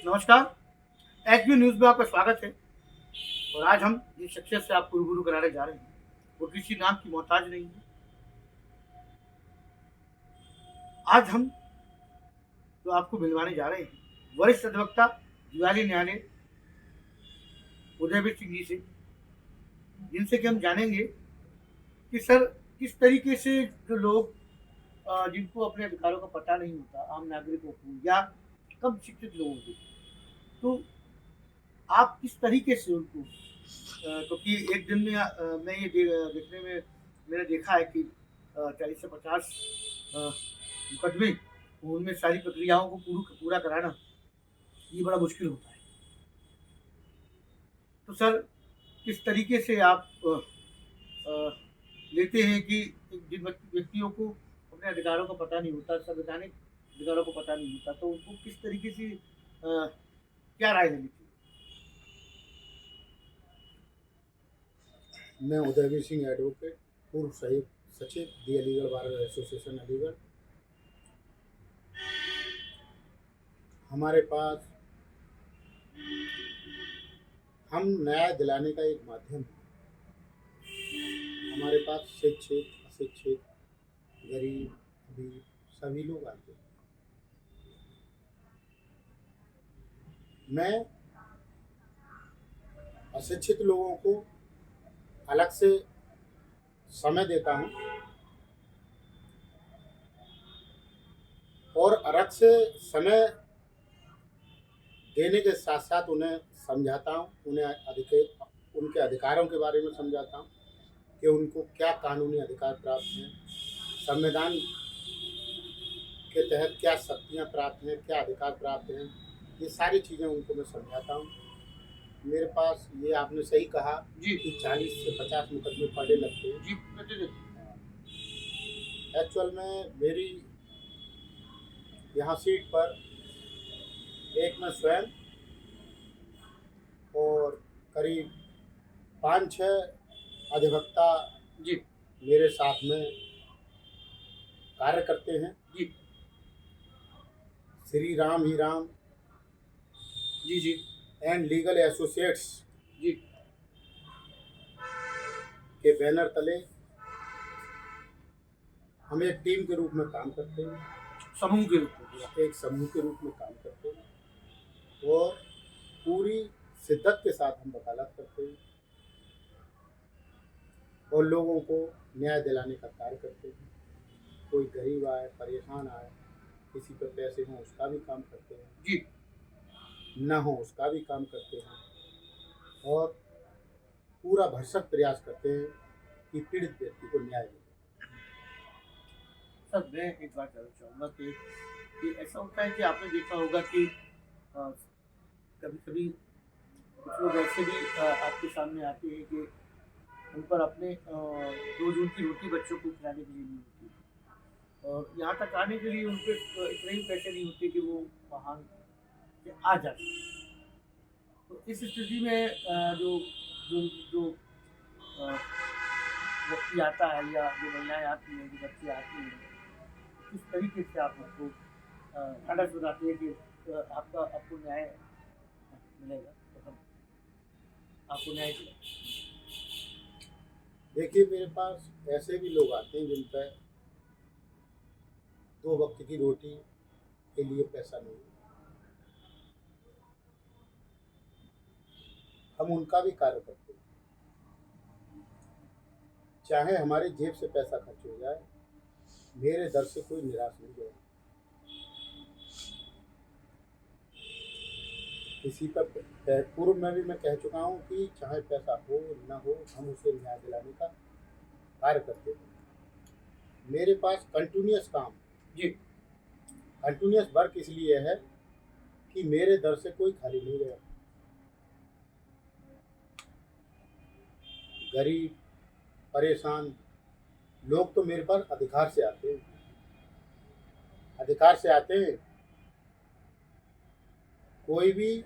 नमस्कार। HB news में आपका स्वागत है। और आज हम जिस शख्सियत से आपको रूबरू कराने जा रहे हैं, वो किसी नाम की मोहताज नहीं है। आज हम जो आपको मिलवाने जा रहे हैं, वरिष्ठ अधिवक्ता दिवाली न्यायालय उदयवीर सिंह जी से, जिनसे कि हम जानेंगे कि सर किस तरीके से जो लोग जिनको अपने अधिकारों का पता नहीं होता, आम नागरिकों को या कम शिक्षित लोगों को, तो आप किस तरीके से उनको क्योंकि एक दिन में मैं ये देखने में मैंने देखा है कि 40 से 50 मुकदमे, उनमें सारी प्रक्रियाओं को पूरा कराना ये बड़ा मुश्किल होता है। तो सर किस तरीके से आप अ, लेते हैं कि जिन व्यक्तियों को अपने अधिकारों का पता नहीं होता, संवैधानिक अधिकारों को पता नहीं होता, तो उनको किस तरीके से क्या राय देनी चाहिए? मैं उदयवीर सिंह एडवोकेट, पूर्व संयुक्त सचिव दी अलीगढ़ बार एसोसिएशन अलीगढ़। हमारे पास हम न्याय दिलाने का एक माध्यम है। हमारे पास शिक्षित, अशिक्षित, गरीब, अमीर सभी लोग आते हैं। मैं अशिक्षित लोगों को अलग से समय देता हूँ और अलग से समय देने के साथ साथ उन्हें समझाता हूँ, उनके अधिकारों के बारे में समझाता हूँ कि उनको क्या कानूनी अधिकार प्राप्त हैं, संविधान के तहत क्या शक्तियाँ प्राप्त हैं, क्या अधिकार प्राप्त हैं, ये सारी चीज़ें उनको मैं समझाता हूँ। मेरे पास ये आपने सही कहा जी कि 40 से 50 मुकदमे पड़े लगते हैं। जी प्रतिदिन। एक्चुअल में मेरी यहाँ सीट पर एक मैं स्वयं और करीब 5-6 अधिवक्ता जी मेरे साथ में कार्य करते हैं। जी श्री राम ही राम जी जी एंड लीगल एसोसिएट्स जी के बैनर तले हम एक टीम के रूप में काम करते हैं, समूह के रूप में। एक समूह के रूप में काम करते हैं और पूरी शिद्दत के साथ हम वकालत करते हैं और लोगों को न्याय दिलाने का कार्य करते हैं। कोई गरीब आए, परेशान आए, किसी पर पैसे हों उसका भी काम करते हैं, जी न हो उसका भी काम करते हैं और पूरा भरसक प्रयास करते हैं कि पीड़ित व्यक्ति को न्याय मिले। सर मैं एक बात कहना चाहूँगा कि ऐसा होता है कि आपने देखा होगा कि कभी कभी कुछ लोग ऐसे भी आपके सामने आते हैं कि उन पर अपने रोज उनकी रोटी बच्चों को खिलाने के लिए नहीं होती, और यहाँ तक आने के लिए उन पर इतने ही पैसे नहीं होते कि वो वहाँ से आ जाते। तो इस स्थिति में जो जो जो अ, व्यक्ति आता है या जो महिलाएं आती हैं, जो बच्चे आते हैं, तो किस तरीके से आप उनको आदर्श बताते हैं कि आपको न्याय मिलेगा, तो हम आपको न्याय दिलाएंगे। देखिए, मेरे पास ऐसे भी लोग आते हैं जिन पर 2 वक्त की रोटी के लिए पैसा नहीं है। हम उनका भी कार्य करते हैं, चाहे हमारी जेब से पैसा खर्च हो जाए, मेरे दर से कोई निराश नहीं जाए। किसी पर पूर्व में भी मैं कह चुका हूँ कि चाहे पैसा हो न हो, हम उसे न्याय दिलाने का कार्य करते हैं। मेरे पास कंटिन्यूस काम, जी कंटिन्यूस वर्क इसलिए है कि मेरे दर से कोई खाली नहीं गया। गरीब, परेशान लोग तो मेरे पास अधिकार से आते हैं, अधिकार से आते हैं। कोई भी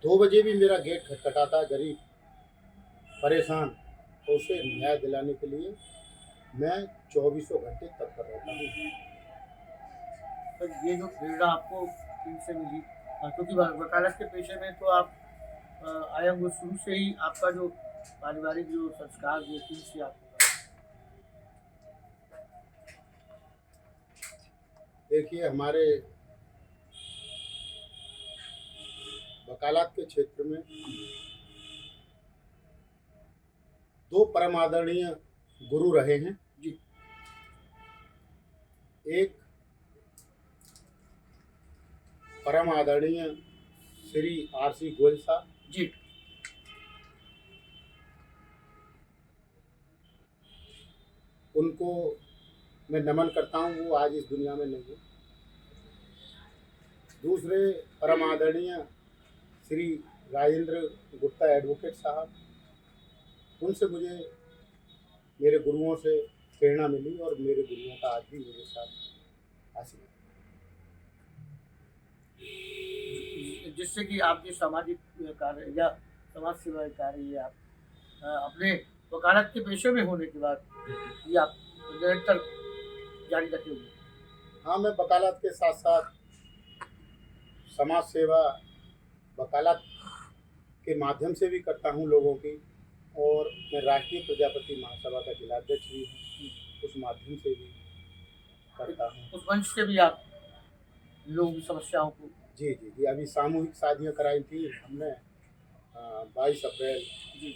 2 बजे भी मेरा गेट खटखटाता है, गरीब परेशान, तो उसे न्याय दिलाने के लिए मैं 24 घंटे तत्पर रहता हूँ। तो ये जो प्रेरणा आपको इनसे मिली, क्योंकि वकालत के पेशे में तो आप आए होंगे शुरू से ही, आपका जो पारिवारिक जो संस्कार जो शुरू से आपको देखिए, हमारे वकालत के क्षेत्र में दो परम आदरणीय गुरु रहे हैं। जी एक परम आदरणीय श्री आर.सी. गोयल साहब, जी उनको मैं नमन करता हूँ, वो आज इस दुनिया में नहीं है। दूसरे परम आदरणीय श्री राजेंद्र गुप्ता एडवोकेट साहब, उनसे मुझे मेरे गुरुओं से प्रेरणा मिली और मेरे गुरुओं का आज भी मेरे साथ आशीर्वाद। जिससे कि आप जो सामाजिक कार्य या समाज सेवा कार्य ये आप अपने वकालत के पेशे में होने के बाद ये आप निरंतर जारी रखे हुए हैं। हाँ, मैं वकालत के साथ साथ समाज सेवा वकालत के माध्यम से भी करता हूँ लोगों की, और मैं राष्ट्रीय प्रजापति महासभा का जिलाध्यक्ष भी हूँ, उस माध्यम से भी करता हूँ। उस मंच से भी आप लोगों की समस्याओं को जी जी जी, अभी सामूहिक शादियाँ कराई थी हमने 22 अप्रैल जी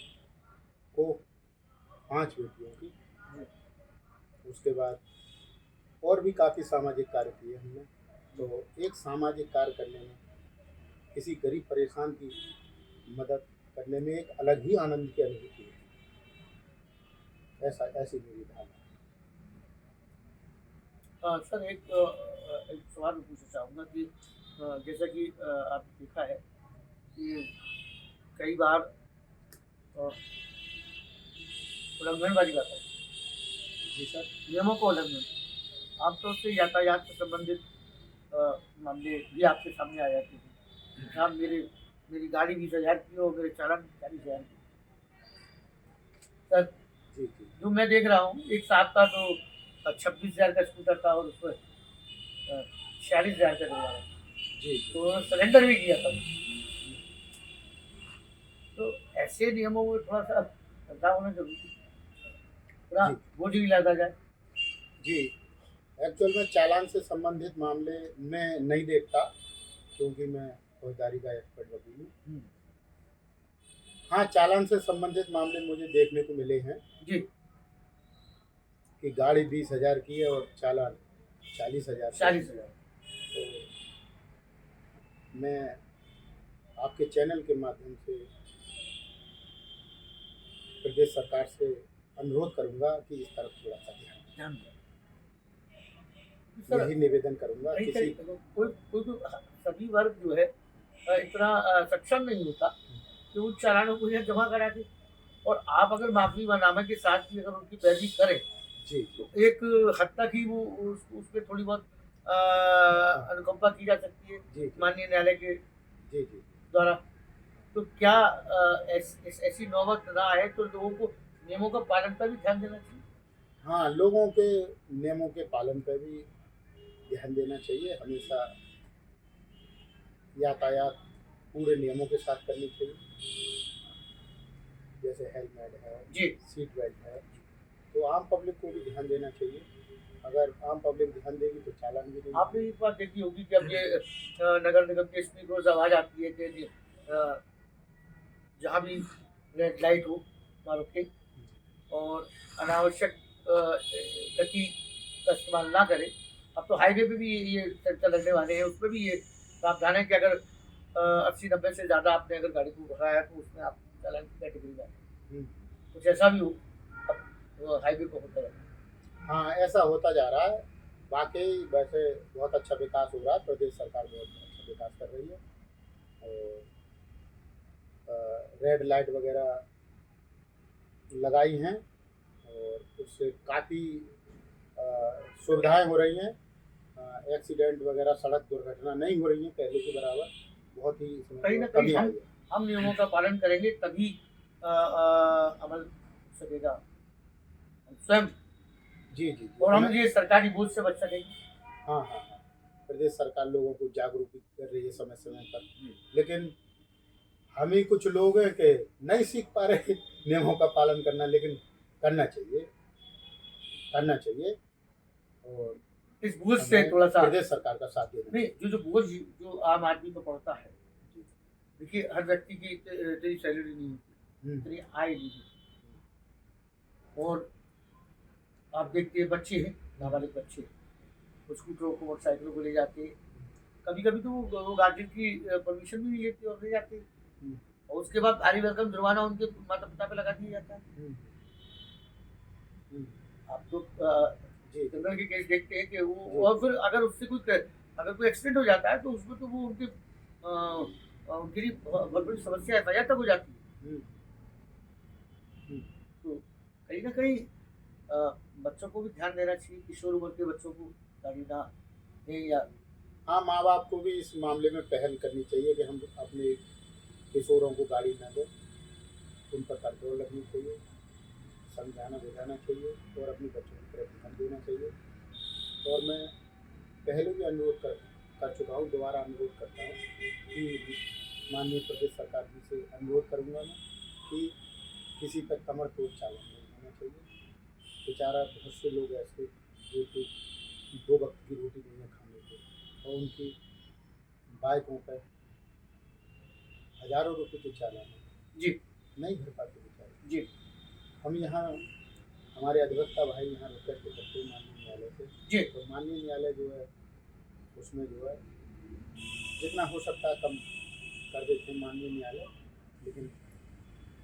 को 5 बेटियों की। उसके बाद और भी काफ़ी सामाजिक कार्य किए हमने। तो एक सामाजिक कार्य करने में, किसी गरीब परेशान की मदद करने में एक अलग ही आनंद की अनुभूति है। ऐसी मेरी धारणा है। सर एक सवाल मैं पूछना चाहूँगा कि जैसा कि आपने देखा है कि कई बार उल्लंघन वाली बात है, जी सर। नियमों को उल्लंघन आमतौर से यातायात से संबंधित मामले भी आपके सामने आ जाते हैं। जहाँ मेरी गाड़ी 20,000 की हो, मेरे चालान 40,000 की। सर जी जी जो मैं देख रहा हूँ, एक साथ का तो 26,000 का स्कूटर था और उसमें 46,000 का दे जी तो सरेंडर भी किया था। तो ऐसे नियमों में थोड़ा सा बदलाव होना जरूरी है, थोड़ा जी बोझ भी लगा जाए। जी। एक्चुअल में चालान से संबंधित मामले मैं नहीं देखता, क्योंकि मैं फौजदारी का एक्सपर्ट वकील हूँ। हाँ, चालान से संबंधित मामले मुझे देखने को मिले हैं जी कि गाड़ी 20,000 की है और चालान 40,000 का। 40,000। तो मैं आपके चैनल के माध्यम से प्रदेश सरकार से अनुरोध करूंगा कि इस तरफ थोड़ा सा ध्यान दें। सर यही निवेदन करूंगा। नहीं किसी कोई कोई तो सभी वर्ग जो है इतना सक्षम नहीं होता कि उन चालानों को यहाँ जमा करा दे, और आप अगर माफीनामे के साथ ही अगर उनकी पैरवी करें जी तो एक हद तक ही वो उसमें थोड़ी बहुत अनुकंपा की जा सकती है जी माननीय न्यायालय के जी जी द्वारा। तो क्या ऐसी नौबत ना आए तो लोगों को नियमों का पालन पर भी ध्यान देना चाहिए। हाँ, लोगों के नियमों के पालन पर भी ध्यान देना चाहिए। हमेशा यातायात पूरे नियमों के साथ करनी चाहिए, जैसे हेलमेट है, जी सीट बेल्ट है। तो आम पब्लिक को भी ध्यान देना चाहिए। अगर आम पब्लिक ध्यान देगी तो चालान भी नहीं। आपने एक बात देखी होगी कि अब ये नगर निगम के स्पीकर रोज आवाज आती है कि जहाँ भी रेड लाइट हो ना रुके और अनावश्यक गति का इस्तेमाल ना करें। अब तो हाईवे पे भी ये सेंसर लगने वाले हैं, उसमें भी ये प्रावधान है कि अगर 80-90 से ज़्यादा आपने अगर गाड़ी को भगाया तो उसमें आप चालान की कैटेगरी में आते हैं। कुछ ऐसा भी हो अब हाईवे पर होता है। हाँ, ऐसा होता जा रहा है। वाकई वैसे बहुत अच्छा विकास हो रहा है। प्रदेश सरकार बहुत अच्छा विकास कर रही है, और रेड लाइट वगैरह लगाई हैं, और उससे काफ़ी सुविधाएं हो रही हैं। एक्सीडेंट वगैरह, सड़क दुर्घटना नहीं हो रही हैं पहले के बराबर। बहुत ही इसमें कहीं ना कमी कहीं आई है। हम नियमों का पालन करेंगे तभी अमल हो सकेगा, हम स्वयं जी जी जी। और हम ये सरकारी बोझ से बच सकेंगे। हाँ हाँ हाँ, प्रदेश सरकार लोगों को जागरूक भी कर रही है समय समय पर, जी। लेकिन हम ही कुछ लोग हैं कि नहीं सीख पा रहे नियमों का पालन करना, लेकिन करना चाहिए, करना चाहिए। और इस बोझ से हमें थोड़ा सा प्रदेश सरकार का साथ देना नहीं, चाहिए। जो बोझ जो आम आदमी पर पड़ता है, देखिए हर व्यक्ति की इतनी सैलरी नहीं होती, हम्म, इतनी आय नहीं होती। और आप देखते हैं बच्चे हैं, नाबालिग बच्चे, वो स्कूटरों को मोटरसाइकिलों को ले जाते, कभी कभी तो वो गार्जियन की परमिशन भी नहीं लेते और ले जाते, हम्म, और उसके बाद भारी भरकम जुर्माना उनके माता पिता पे लगा दिया जाता है। हम्म, हम्म, आप तो जी क्रिमिनल के केस देखते हैं कि जी वो, और फिर अगर उससे अगर कोई एक्सीडेंट हो जाता है तो उसमें तो वो उनके लिए बहुत बड़ी समस्या है, सजा तक हो जाती है। हम्म, हम्म, तो कहीं ना कहीं बच्चों को भी ध्यान देना चाहिए, किशोर उम्र के बच्चों को गाड़ी ना दें, या हाँ, माँ बाप को भी इस मामले में पहल करनी चाहिए कि हम अपने किशोरों को गाड़ी न दें, उन पर कंट्रोल रखनी चाहिए, समझाना बुझाना चाहिए और अपने बच्चों की तरफ ध्यान देना चाहिए। और मैं पहले भी अनुरोध कर चुका हूँ, दोबारा अनुरोध करता हूँ कि माननीय प्रदेश सरकार जी से अनुरोध करूँगा मैं कि किसी पर कमर तोड़ चालन नहीं होना चाहिए। बेचारा बहुत से लोग ऐसे जो कि 2 वक्त की रोटी नहीं है खाने को, और उनकी बाइकों पर हज़ारों रुपए के चालान हैं, जी नहीं भर पाते बेचारे। जी हम यहाँ हमारे अधिवक्ता भाई यहाँ रिक्वेस्ट करते हैं माननीय न्यायालय से, जी तो माननीय न्यायालय जो है उसमें जो है जितना हो सकता है कम कर देते हैं माननीय न्यायालय, लेकिन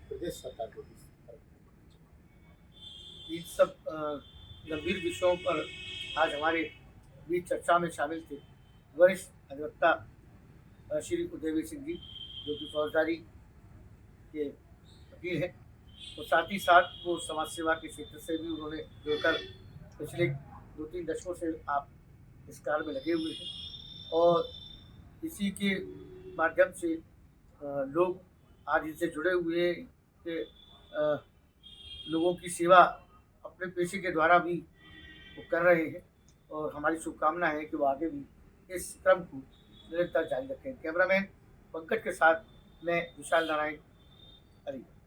प्रदेश सरकार को भी सतर्क रहना चाहिए। इन सब गंभीर विषयों पर आज हमारे बीच चर्चा में शामिल थे वरिष्ठ अधिवक्ता श्री उदयवीर सिंह जी, जो कि फौजदारी के वकील हैं, और साथ ही साथ वो समाज सेवा के क्षेत्र से भी उन्होंने जुड़कर पिछले 2-3 दशकों से आप इस कार्य में लगे हुए हैं, और इसी के माध्यम से लोग आज इनसे जुड़े हुए हैं कि लोगों की सेवा अपने पेशे के द्वारा भी वो कर रहे हैं, और हमारी शुभकामना है कि वो आगे भी इस क्रम को निरंतर जारी रखें। कैमरामैन पंकज के साथ मैं विशाल नारायण, अलीगढ़।